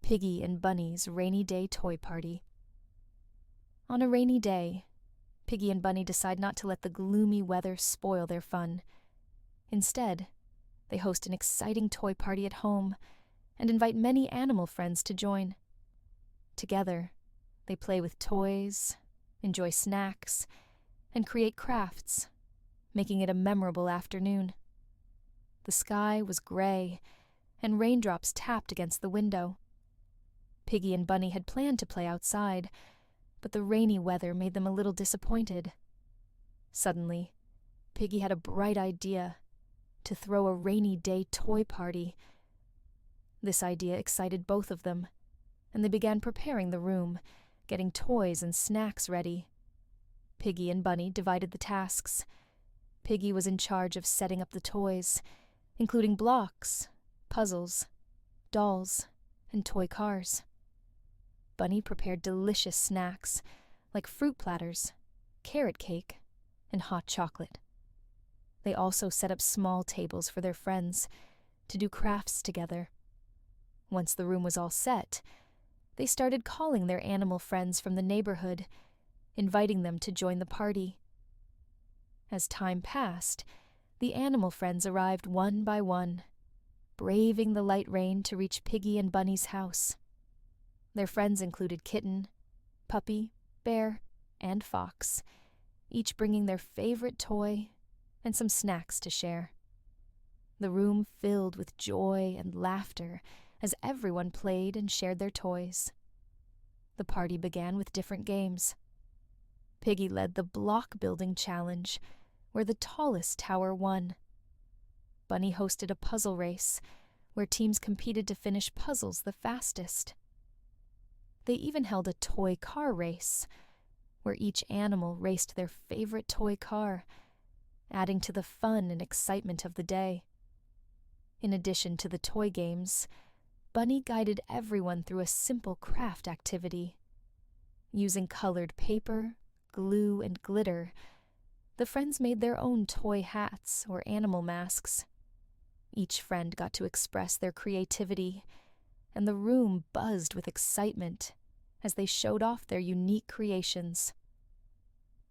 Piggy and Bunny's Rainy Day Toy Party. On a rainy day, Piggy and Bunny decide not to let the gloomy weather spoil their fun. Instead, they host an exciting toy party at home and invite many animal friends to join. Together, they play with toys, enjoy snacks, and create crafts, making it a memorable afternoon. The sky was gray, and raindrops tapped against the window. Piggy and Bunny had planned to play outside, but the rainy weather made them a little disappointed. Suddenly, Piggy had a bright idea: to throw a rainy day toy party. This idea excited both of them, and they began preparing the room, getting toys and snacks ready. Piggy and Bunny divided the tasks. Piggy was in charge of setting up the toys, including blocks, puzzles, dolls, and toy cars. Bunny prepared delicious snacks like fruit platters, carrot cake, and hot chocolate. They also set up small tables for their friends to do crafts together. Once the room was all set, they started calling their animal friends from the neighborhood, inviting them to join the party. As time passed, the animal friends arrived one by one, braving the light rain to reach Piggy and Bunny's house. Their friends included Kitten, Puppy, Bear, and Fox, each bringing their favorite toy and some snacks to share. The room filled with joy and laughter as everyone played and shared their toys. The party began with different games. Piggy led the block building challenge, where the tallest tower won. Bunny hosted a puzzle race, where teams competed to finish puzzles the fastest. They even held a toy car race, where each animal raced their favorite toy car, adding to the fun and excitement of the day. In addition to the toy games, Bunny guided everyone through a simple craft activity. Using colored paper, glue, and glitter, the friends made their own toy hats or animal masks. Each friend got to express their creativity, and the room buzzed with excitement as they showed off their unique creations.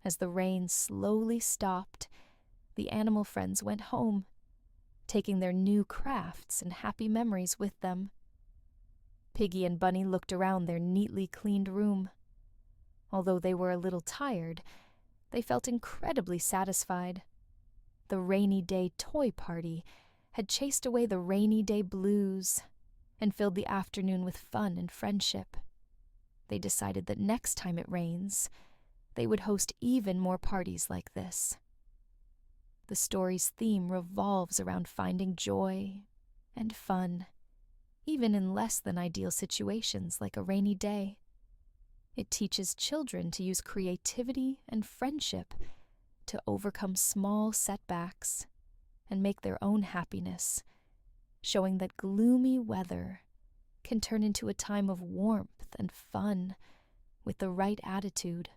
As the rain slowly stopped, the animal friends went home, taking their new crafts and happy memories with them. Piggy and Bunny looked around their neatly cleaned room. Although they were a little tired, they felt incredibly satisfied. The rainy day toy party had chased away the rainy day blues and filled the afternoon with fun and friendship. They decided that next time it rains, they would host even more parties like this. The story's theme revolves around finding joy and fun, even in less than ideal situations like a rainy day. It teaches children to use creativity and friendship to overcome small setbacks and make their own happiness, showing that gloomy weather can turn into a time of warmth and fun with the right attitude.